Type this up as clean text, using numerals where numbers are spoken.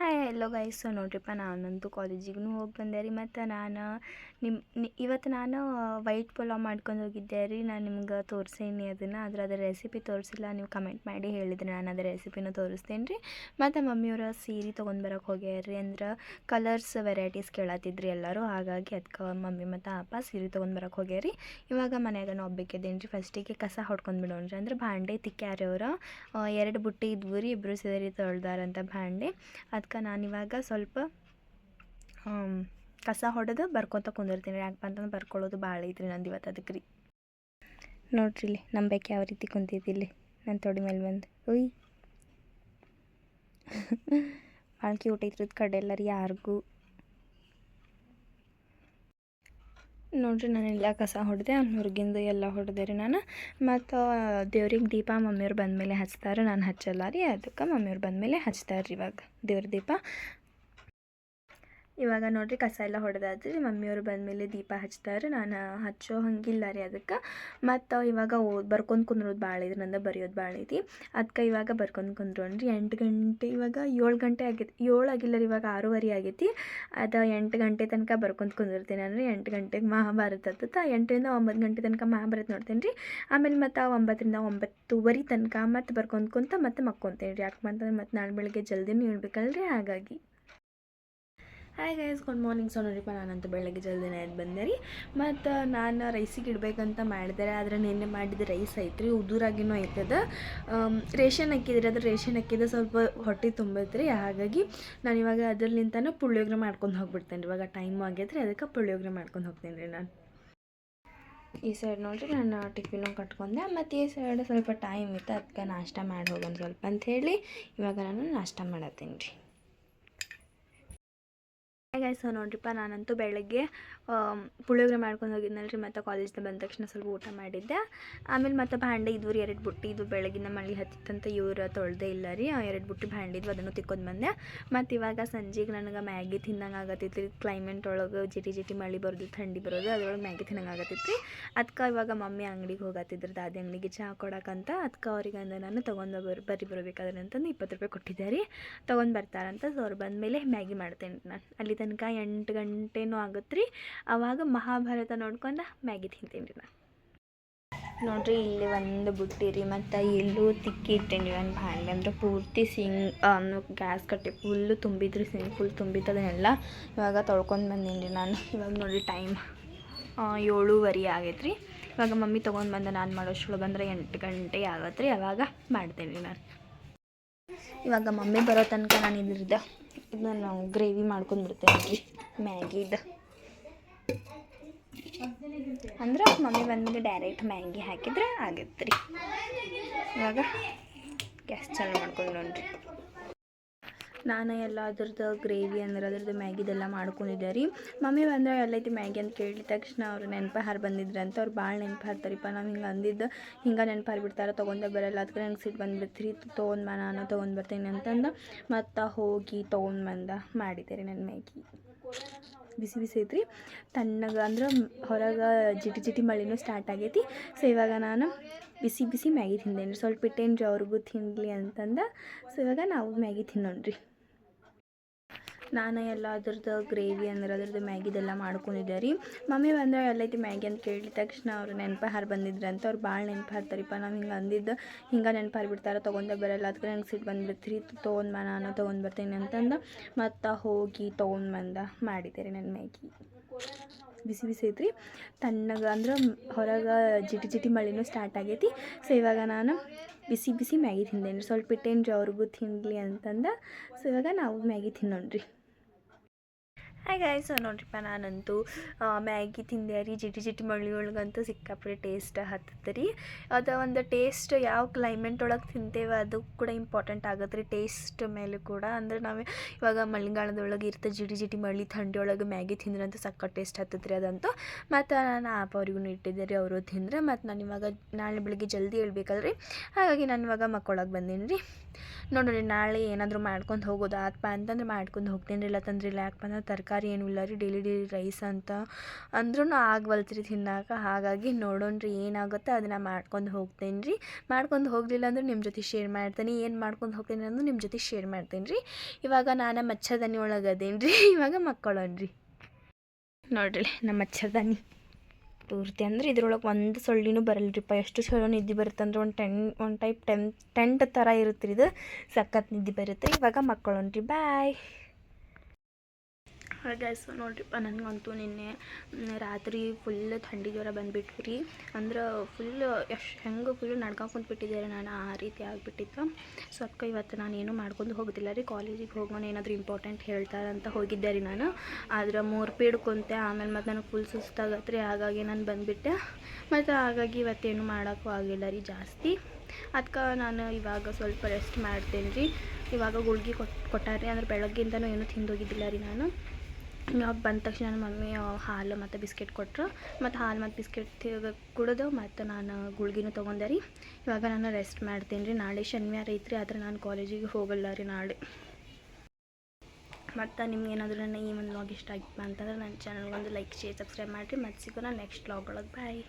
Hi hello guys. So ನೋಡ್ರಿಪ್ಪ, ನಾನಂತೂ ಕಾಲೇಜಿಗೂ ಹೋಗಿ ಬಂದೆ ರೀ. ಮತ್ತು ಇವತ್ತು ನಾನು ವೈಟ್ ಪುಲಾವ್ ಮಾಡ್ಕೊಂಡು ಹೋಗಿದ್ದೆ ರೀ. ನಾನು ನಿಮ್ಗೆ ತೋರಿಸೇನಿ ಅದನ್ನು, ಅದರ ರೆಸಿಪಿ ತೋರಿಸಿಲ್ಲ. ನೀವು ಕಮೆಂಟ್ ಮಾಡಿ ಹೇಳಿದ್ರೆ ನಾನು ಅದರ ರೆಸಿಪಿನೂ ತೋರಿಸ್ತೇನೆ ರೀ. ಮತ್ತು ಮಮ್ಮಿಯವರ ಸೀರೆ ತೊಗೊಂಡ್ಬರಕ್ಕೆ ಹೋಗ್ಯಾರ್ರಿ. ಅಂದ್ರೆ ಕಲರ್ಸ್ ವೆರೈಟೀಸ್ ಕೇಳತ್ತಿದ್ರಿ ಎಲ್ಲರೂ, ಹಾಗಾಗಿ ಅದಕ್ಕೆ ಮಮ್ಮಿ ಮತ್ತು ಅಪ್ಪ ಸೀರೆ ತೊಗೊಂಡ್ಬರಕ್ಕೆ ಹೋಗ್ಯಾರಿ. ಇವಾಗ ಮನ್ಯಾಗ ಒಬ್ಬಾಕಿದ್ದೇನೆ ರೀ. ಫಸ್ಟಿಗೆ ಕಸ ಹೊಡ್ಕೊಂಡು ಬಿಡೋಣ್ರಿ. ಅಂದ್ರೆ ಭಾಂಡೆ ತಿಕ್ಕ್ಯಾರ ಅವರು. 2 ಬುಟ್ಟಿ ಇದ್ವು ರೀ, ಇಬ್ಬರು ಸೇರಿ ತೊಳ್ದಾರಂತ ಭಾಂಡೆ. ಅದಕ್ಕೆ ನಾನಿವಾಗ ಸ್ವಲ್ಪ ಕಸ ಹೊಡೆದು ಬರ್ಕೊತ ಕುಂದಿರ್ತೀನಿ. ಯಾಕಪ್ಪ ಅಂತಂದ್ರೆ ಬರ್ಕೊಳ್ಳೋದು ಭಾಳ ಐತ್ರಿ ನಂದು ಇವತ್ತು. ಅದಕ್ಕೆ ರೀ ನೋಡ್ರಿ ಇಲ್ಲಿ ನಂಬಕ್ಕೆ ಯಾವ ರೀತಿ ಕುಂತಿದ್ದಿಲ್ಲಿ ನನ್ನ ತೊಡೆ ಮೇಲೆ ಬಂದು. ಉಯ್ ಭಾಳ ಕ್ಯೂಟ್ ಐತ್ರಿ ಕಡೆ ಎಲ್ಲರೂ ಯಾರಿಗೂ ನೋಡ್ರಿ. ನಾನೆಲ್ಲ ಕಸ ಹೊಡೆದೆ, ಹೊರಗಿಂದು ಎಲ್ಲ ಹೊಡೆದೆ ರೀ ನಾನು. ಮತ್ತು ದೇವ್ರಿಗೆ ದೀಪ ಮಮ್ಮಿಯವ್ರು ಬಂದಮೇಲೆ ಹಚ್ತಾರೆ, ನಾನು ಹಚ್ಚಲ್ಲ ರೀ. ಅದಕ್ಕೆ ಮಮ್ಮಿಯವ್ರು ಬಂದಮೇಲೆ ಹಚ್ತಾರೆ ರೀ ಇವಾಗ ದೇವ್ರ ದೀಪ. ಇವಾಗ ನೋಡಿರಿ ಕಸ ಎಲ್ಲ ಹೊಡೆದಾದ್ರಿ. ಮಮ್ಮಿಯವರು ಬಂದಮೇಲೆ ದೀಪ ಹಚ್ತಾರೆ, ನಾನು ಹಚ್ಚೋ ಹಂಗಿಲ್ಲ ರೀ ಅದಕ್ಕೆ. ಮತ್ತು ಇವಾಗ ಬರ್ಕೊಂಡು ಕುಂದ್ರೋದು ಭಾಳ ಐತಿ, ನಂದು ಬರೆಯೋದು ಭಾಳ ಐತಿ. ಅದಕ್ಕೆ ಇವಾಗ ಬರ್ಕೊಂಡು ಕುಂದ್ರೋಣ್ರಿ. 8 ಗಂಟೆ, ಇವಾಗ 7 ಗಂಟೆ ಆಗೈತಿ. 7 ಆಗಿಲ್ಲ ರೀ, ಇವಾಗ 6:30 ಆಗೈತಿ. ಅದು 8 ಗಂಟೆ ತನಕ ಬರ್ಕೊಂಡು ಕುಂದಿರ್ತೀನಿ. ಅಂದರೆ 8 ಗಂಟೆಗೆ ಮಹಾಭಾರತ ಹತ್ತುತ್ತಾ 8 ರಿಂದ 9 ಗಂಟೆ ತನಕ ಮಹಾಭಾರತ ನೋಡ್ತೇನೆ ರೀ. ಆಮೇಲೆ ಮತ್ತು 9 ರಿಂದ 9:30 ತನಕ ಮತ್ತು ಬರ್ಕೊಂಡು ಕುಂತ ಮತ್ತೆ ಮಕ್ಕೊತೇನೆ ರೀ. ಯಾಕೆ ಅಂತಂದ್ರೆ ಮತ್ತು ನಾಳೆ ಬೆಳಗ್ಗೆ ಜಲ್ದಿನೂ ಇಳ್ಬೇಕಲ್ರಿ, ಹಾಗಾಗಿ. Hi guys, good morning. So ನೋಡಿಪ್ಪ, ನಾನಂತೂ ಬೆಳಗ್ಗೆ ಜಲ್ದಿನೇ ಎದ್ದು ಬಂದೆ ರೀ. ಮತ್ತು ನಾನು ರೈಸಿಗೆ ಇಡಬೇಕಂತ ಮಾಡಿದೆ, ಆದರೆ ನಿನ್ನೆ ಮಾಡಿದ ರೈಸ್ ಐತ್ರಿ, ಉದುರಾಗಿನೂ ಐತದ. ರೇಷನ್ ಹಾಕಿದ್ರಿ, ಅದ್ರ ರೇಷನ್ ಹಾಕಿದ್ರೆ ಸ್ವಲ್ಪ ಹೊಟ್ಟೆ ತುಂಬೈತ್ರಿ. ಹಾಗಾಗಿ ನಾನು ಇವಾಗ ಅದ್ರಲಿಂತನೂ ಪುಳಿಯೋಗರೆ ಮಾಡ್ಕೊಂಡು ಹೋಗ್ಬಿಡ್ತೇನೆ ರೀ. ಇವಾಗ ಟೈಮು ಆಗೈತ್ರಿ, ಅದಕ್ಕೆ ಪುಳಿಯೋಗರೆ ಮಾಡ್ಕೊಂಡು ಹೋಗ್ತೇನೆ ರೀ ನಾನು. ಈ ಸೈಡ್ ನೋಡಿರಿ ನಾನು ಟಿಫಿನು ಕಟ್ಕೊಂಡೆ, ಮತ್ತು ಈ ಸೈಡ್ ಸ್ವಲ್ಪ ಟೈಮ್ ಇತ್ತು, ಅದಕ್ಕೆ ನಾಷ್ಟ ಮಾಡಿ ಹೋಗೋಣ ಸ್ವಲ್ಪ ಅಂಥೇಳಿ ಇವಾಗ ನಾನು ನಾಷ್ಟ ಮಾಡತ್ತೀನಿ ರೀ. ಗೈಸ್, ನೋಡ್ರಿಪ್ಪ, ನಾನಂತೂ ಬೆಳಗ್ಗೆ ಪುಳಿಯೋಗರೆ ಮಾಡ್ಕೊಂಡು ಹೋಗಿದ್ನಲ್ಲ ರೀ. ಮತ್ತು ಕಾಲೇಜಿಂದ ಬಂದ ತಕ್ಷಣ ಸ್ವಲ್ಪ ಊಟ ಮಾಡಿದ್ದೆ. ಆಮೇಲೆ ಮತ್ತು ಭಾಂಡೆ ಇದ್ವು ರೀ 2 ಬುಟ್ಟಿ. ಇದು ಬೆಳಗಿನ ಮಳೆ ಹತ್ತಿತ್ತಂತ ಇವ್ರು ತೊಳ್ದೇ ಇಲ್ಲ ರೀ. 2 ಬುಟ್ಟಿ ಭಾಂಡೆ ಇದ್ವು, ಅದನ್ನು ತಿಕ್ಕೊಂಡು ಬಂದೆ. ಮತ್ತು ಇವಾಗ ಸಂಜೆಗೆ ನನಗೆ ಮ್ಯಾಗಿ ತಿನ್ನಂಗೆ ಆಗತ್ತೈತಿ ರೀ. ಕ್ಲೈಮೇಟ್ ಒಳಗೆ ಜಿಟಿ ಮಳೆ ಬರೋದು, ಥಂಡಿ ಬರೋದು, ಅದ್ರೊಳಗೆ ಮ್ಯಾಗಿ ತಿನ್ನಂಗೆ ಆಗತ್ತೈತಿ ರೀ. ಅದಕ್ಕೆ ಇವಾಗ ಮಮ್ಮಿ ಅಂಗಡಿಗೆ ಹೋಗತ್ತಿದ್ರು, ದಾದಿ ಅಂಗಡಿಗೆ ಚಹಾ ಕೊಡೋಕ್ಕಂತ. ಅದಕ್ಕೆ ಅವ್ರಿಗೆ ಅಂದ ನಾನು ತೊಗೊಂಡು ಬರಬೇಕಾದ್ರೆ ಅಂತಂದು 20 ರೂಪಾಯಿ ಕೊಟ್ಟಿದ್ದೆ ರೀ. ತೊಗೊಂಡು ಬರ್ತಾರಂತ. ಸೊ ಅವ್ರು ಬಂದಮೇಲೆ ಮ್ಯಾಗಿ ಮಾಡ್ತೇನೆ ನಾನು. ಅಲ್ಲಿ ತನಕ 8 ಗಂಟೆನೂ ಆಗುತ್ತೆ ರೀ. ಆವಾಗ ಮಹಾಭಾರತ ನೋಡ್ಕೊಂಡು ಮ್ಯಾಗಿ ತಿಂತೀನಿ ರೀ ನಾನು. ನೋಡಿರಿ, ಇಲ್ಲಿ ಒಂದು ಬುಟ್ಟಿ ರೀ. ಮತ್ತು ಇಲ್ಲೂ ತಿಕ್ಕಿ ಇಟ್ಟೇನಿ ನಾನು ಭಾಂಡೆ. ಅಂದ್ರೆ ಪೂರ್ತಿ ಗ್ಯಾಸ್ ಕಟ್ಟೆ ಫುಲ್ಲು ತುಂಬಿದ್ರಿ, ಸಿಂಗ್ ಫುಲ್ ತುಂಬಿತ್ತದನ್ನೆಲ್ಲ ಇವಾಗ ತೊಳ್ಕೊಂಡು ಬಂದೀನಿ ರೀ ನಾನು. ಇವಾಗ ನೋಡಿರಿ ಟೈಮ್ 7:30 ಆಗೈತೆ ರೀ. ಇವಾಗ ಮಮ್ಮಿ ತೊಗೊಂಡು ಬಂದು ನಾನು ಮಾಡೋಷ್ಟು ಬಂದರೆ 8 ಗಂಟೆ ಆಗತ್ತೆ ರೀ. ಅವಾಗ ಮಾಡ್ತೇನೆ ರೀ ನಾನು. ಇವಾಗ ಮಮ್ಮಿ ಬರೋ ತನಕ ನಾನು ಇದನ್ನು ಗ್ರೇವಿ ಮಾಡ್ಕೊಂಡ್ಬಿಡ್ತೇನೆ ರೀ ಮ್ಯಾಗಿದು. ಅಂದ್ರೆ ಮಮ್ಮಿ ಬಂದಮೇಲೆ ಡೈರೆಕ್ಟ್ ಮ್ಯಾಗಿ ಹಾಕಿದ್ರೆ ಆಗತ್ತೆ ರೀ. ಇವಾಗ ಗ್ಯಾಸ್ ಚಾಲು ಮಾಡ್ಕೊಂಡು ನೋಡ್ರಿ. ನಾನು ಎಲ್ಲ ಅದ್ರದ್ದು ಗ್ರೇವಿ ಅಂದ್ರೆ ಅದ್ರದ್ದು ಮ್ಯಾಗಿದೆಲ್ಲ ಮಾಡ್ಕೊಂಡಿದ್ದೆ ರೀ. ಮಮ್ಮಿ ಬಂದರೆ ಎಲ್ಲೈತಿ ಮ್ಯಾಗಿ ಅಂತ ಕೇಳಿದ ತಕ್ಷಣ ಅವ್ರು ನೆನಪು ಹಾರು ಬಂದಿದ್ರು ಅಂತ. ಅವ್ರು ಭಾಳ ನೆನಪು ಹಾರ್ತಾರಿಪ್ಪ. ನಾವು ಹಿಂಗೆ ಅಂದಿದ್ದು ಹಿಂಗೆ ನೆನಪು ಹಾರಿಬಿಡ್ತಾರೆ, ತೊಗೊಂಡೇ ಬರೋಲ್ಲ. ಅದಕ್ಕೆ ನಂಗೆ ಸಿಟ್ಟು ಬಂದುಬಿಡ್ತೀರಿ. ನಾನು ತೊಗೊಂಡು ಬರ್ತೀನಿ ಅಂತಂದು ಮತ್ತು ಹೋಗಿ ತೊಗೊಂಡು ಮಾಡಿದ್ದೆ ರೀ ನನ್ನ ಮ್ಯಾಗಿ. ಬಿಸಿ ಐತ್ರಿ, ತಣ್ಣಗೆ. ಅಂದ್ರೆ ಹೊರಗೆ ಜಿಟಿ ಮಳೆನೂ ಸ್ಟಾರ್ಟ್ ಆಗೈತಿ. ಸೊ ಇವಾಗ ನಾನು ಬಿಸಿ ಮ್ಯಾಗಿ ತಿಂದೇನಿ ರೀ. ಸ್ವಲ್ಪ ಇಟ್ಟೇನು ರೀ ಅವ್ರಿಗೂ ತಿನ್ನಲಿ ಅಂತಂದು. ಸೊ ಇವಾಗ ನಾವು ಮ್ಯಾಗಿ ತಿನ್ನೋಣ್ರಿ. ನಾನು ಎಲ್ಲ ಅದ್ರದ್ದು ಗ್ರೇವಿ ಅಂದ್ರೆ ಅದ್ರದ್ದು ಮ್ಯಾಗಿದೆಲ್ಲ ಮಾಡ್ಕೊಂಡಿದ್ದೆ ರೀ. ಮಮ್ಮಿ ಬಂದರೆ ಎಲ್ಲೈತಿ ಮ್ಯಾಗಿ ಅಂತ ಕೇಳಿದ ತಕ್ಷಣ ಅವ್ರು ನೆನಪು ಹಾರು ಬಂದಿದ್ರು ಅಂತ. ಅವ್ರು ಭಾಳ ನೆನಪು ಹಾರ್ತಾರಿಪ್ಪ. ನಾವು ಹಿಂಗೆ ಅಂದಿದ್ದು ಹಿಂಗೆ ನೆನಪು ಹಾರಿಬಿಡ್ತಾರೆ, ತೊಗೊಂಡೇ ಬರೋಲ್ಲ. ಅದಕ್ಕೆ ನಂಗೆ ಸಿಟ್ಟು ಬಂದುಬಿಡ್ತೀರಿ. ನಾನು ತೊಗೊಂಡು ಬರ್ತೀನಿ ಅಂತಂದು ಮತ್ತು ಹೋಗಿ ತೊಗೊಂಡು ಮಾಡಿದ್ದೆ ರೀ ನನ್ನ ಮ್ಯಾಗಿ. ಬಿಸಿ ಐತ್ರಿ, ತಣ್ಣಗೆ. ಅಂದ್ರೆ ಹೊರಗೆ ಜಿಟಿ ಮಳೆನೂ ಸ್ಟಾರ್ಟ್ ಆಗೈತಿ. ಸೊ ಇವಾಗ ನಾನು ಬಿಸಿ ಮ್ಯಾಗಿ ತಿಂದೇನಿ ರೀ. ಸ್ವಲ್ಪ ಇಟ್ಟೇನು ರೀ ಅವ್ರಿಗೂ ತಿನ್ನಲಿ ಅಂತಂದು. ಸೊ ಇವಾಗ ನಾವು ಮ್ಯಾಗಿ ತಿನ್ನೋಣ್ರಿ. ಹಾಯ್ ಗೈಸ್, ನೋಡ್ರಿಪ್ಪ, ನಾನಂತೂ ಮ್ಯಾಗಿ ತಿಂದೆ ರೀ. ಜಿಟಿ ಮಳೆ ಒಳಗಂತೂ ಸಿಕ್ಕಾಪಟ್ಟೆ ಟೇಸ್ಟ್ ಹತ್ತತ್ತೆ ರೀ. ಅದು ಒಂದು ಟೇಸ್ಟ್ ಯಾವ ಕ್ಲೈಮೇಟ್ ಒಳಗೆ ತಿಂತೇವೆ ಅದು ಕೂಡ ಇಂಪಾರ್ಟೆಂಟ್ ಆಗುತ್ತೆ ರೀ, ಟೇಸ್ಟ್ ಮೇಲೆ ಕೂಡ. ಅಂದರೆ ನಾವು ಇವಾಗ ಮಳೆಗಾಲದೊಳಗೆ ಇರ್ತದೆ ಜಿಟಿ ಮಳೆ, ಥಂಡಿ ಒಳಗೆ ಮ್ಯಾಗಿ ತಿಂದ್ರಂತೂ ಸಕ್ಕ ಟೇಸ್ಟ್ ಹತ್ತತ್ತೆ ರೀ ಅದಂತೂ. ಮತ್ತು ನಾನು ಆಪ ಅವ್ರಿಗೂ ಇಟ್ಟಿದ್ದೆ ರೀ, ಅವರು ತಿಂದರೆ. ಮತ್ತು ನಾನು ಇವಾಗ ನಾಳೆ ಬೆಳಗ್ಗೆ ಜಲ್ದಿ ಹೇಳ್ಬೇಕಲ್ರಿ, ಹಾಗಾಗಿ ನಾನು ಇವಾಗ ಮಕ್ಕೊಳಗೆ ಬಂದೀನಿ ರೀ. ನೋಡಿರಿ, ನಾಳೆ ಏನಾದರೂ ಮಾಡ್ಕೊಂಡು ಹೋಗೋದು ಆತ್ಪ ಅಂತಂದ್ರೆ ಮಾಡ್ಕೊಂಡು ಹೋಗ್ತೀನಿ ರೀ. ಇಲ್ಲ ತಂದ್ರೆ ಇಲ್ಲ. ಯಾಕಪ್ಪ ಅಂದ್ರೆ ತರಕಾರಿ ತರಕಾರಿ ಏನೂ ಇಲ್ಲ ರೀ, ಡೈಲಿ ರೈಸ್ ಅಂತ ಅಂದ್ರೂ ಆಗವಲ್ತ್ರಿ ತಿನ್ನೋಕೆ. ಹಾಗಾಗಿ ನೋಡೋಣ್ರಿ ಏನಾಗುತ್ತೆ ಅದನ್ನು ಮಾಡ್ಕೊಂಡು ಹೋಗ್ತೇನೆ ರೀ. ಮಾಡ್ಕೊಂಡು ಹೋಗಲಿಲ್ಲ ಅಂದ್ರೆ ನಿಮ್ಮ ಜೊತೆ ಶೇರ್ ಮಾಡ್ತೀನಿ. ಏನು ಮಾಡ್ಕೊಂಡು ಹೋಗ್ತೀನಿ ಅನ್ನೋದು ನಿಮ್ಮ ಜೊತೆ ಶೇರ್ ಮಾಡ್ತೀನಿ ರೀ. ಇವಾಗ ನಾನು ಮಚ್ಚದಾನಿ ಒಳಗೆ ಅದೇನು ರೀ, ಇವಾಗ ಮಕ್ಕಳೋಣ್ರಿ. ನೋಡ್ರಿ ನಮ್ಮ ಮಚ್ಚದಾನಿ ಪೂರ್ತಿ ಅಂದ್ರೆ ಇದ್ರೊಳಗೆ ಒಂದು ಸೊಳ್ಳಿನೂ ಬರಲ್ರಿಪ್ಪ. ಎಷ್ಟು ಚಲೋ ನಿದ್ದೆ ಬರುತ್ತೆ ಅಂದ್ರೆ ಒಂದು ಟೈಪ್ ಟೆಂಟ್ ಥರ ಇರುತ್ತೆ ರೀ ಇದು. ಸಖತ್ ನಿದ್ದೆ ಬರುತ್ತೆ. ಇವಾಗ ಮಕ್ಕಳೋಣ್ರಿ. ಬಾಯ್. ಗೈಸ್ ನೋಡ್ರಿಪ್ಪ, ನನಗಂತೂ ನಿನ್ನೆ ರಾತ್ರಿ ಫುಲ್ ಥಂಡಿ ಜ್ವರ ಬಂದುಬಿಟ್ಟು ರೀ. ಅಂದ್ರೆ ಹೆಂಗೆ ಫುಲ್ಲು ನಡ್ಕೊಂಡ್ಬಿಟ್ಟಿದ್ದಾರೆ ನಾನು, ಆ ರೀತಿ ಆಗಿಬಿಟ್ಟಿತ್ತು. ಸೊ ಅದಕ್ಕೆ ಇವತ್ತು ನಾನು ಏನೂ ಮಾಡ್ಕೊಂಡು ಹೋಗೋದಿಲ್ಲ ರೀ. ಕಾಲೇಜಿಗೆ ಹೋಗೋಣ, ಏನಾದರೂ ಇಂಪಾರ್ಟೆಂಟ್ ಹೇಳ್ತಾರಂತ ಹೋಗಿದ್ದೆ ರೀ ನಾನು. ಆದ್ರೆ 3 ಪೀಡ್ ಕುಂತೆ. ಆಮೇಲೆ ಮತ್ತು ನನಗೆ ಫುಲ್ ಸುಸ್ತಾಗತ್ತೆ ರೀ. ಹಾಗಾಗಿ ನಾನು ಬಂದುಬಿಟ್ಟೆ. ಮತ್ತು ಹಾಗಾಗಿ ಇವತ್ತೇನು ಮಾಡೋಕ್ಕೂ ಆಗಿಲ್ಲ ರೀ ಜಾಸ್ತಿ. ಅದಕ್ಕೆ ನಾನು ಇವಾಗ ಸ್ವಲ್ಪ ರೆಸ್ಟ್ ಮಾಡ್ತೇನೆ ರೀ. ಇವಾಗ ಗುಳ್ಗೆ ಕೊಟ್ಟಾರೆ. ಅಂದ್ರೆ ಬೆಳಗ್ಗೆಯಿಂದನೂ ಏನೂ ತಿಂದೋಗಿದ್ದಿಲ್ಲ ರೀ ನಾನು. ಇವಾಗ ಬಂದ ತಕ್ಷಣ ನನ್ನ ಮಮ್ಮಿ ಹಾಲು ಮತ್ತು ಬಿಸ್ಕೆಟ್ ಕೊಟ್ಟರು. ಮತ್ತು ಹಾಲು ಮತ್ತು ಬಿಸ್ಕೆಟ್ ಕುಡಿದು ಮತ್ತು ನಾನು ಗುಳ್ಗಿನೂ ತೊಗೊಂಡೆ ರೀ. ಇವಾಗ ನಾನು ರೆಸ್ಟ್ ಮಾಡ್ತೀನಿ ರೀ. ನಾಳೆ ಶನಿವಾರ ಐತ್ರಿ, ಆದರೆ ನಾನು ಕಾಲೇಜಿಗೆ ಹೋಗಲ್ಲ ರೀ ನಾಳೆ. ಮತ್ತು ನಿಮ್ಗೆ ಏನಾದರೂ ನನ್ನ ಈ ಒಂದು ವ್ಲಾಗ್ ಇಷ್ಟ ಆಗಿತ್ತು ಅಂತಂದ್ರೆ ನನ್ನ ಚಾನಲ್ಗೊಂದು ಲೈಕ್, ಶೇರ್, ಸಬ್ಸ್ಕ್ರೈಬ್ ಮಾಡಿರಿ. ಮತ್ತು ಸಿಗೋಣ ನೆಕ್ಸ್ಟ್ ವ್ಲಾಗ್ ಒಳಗೆ. ಬಾಯ್.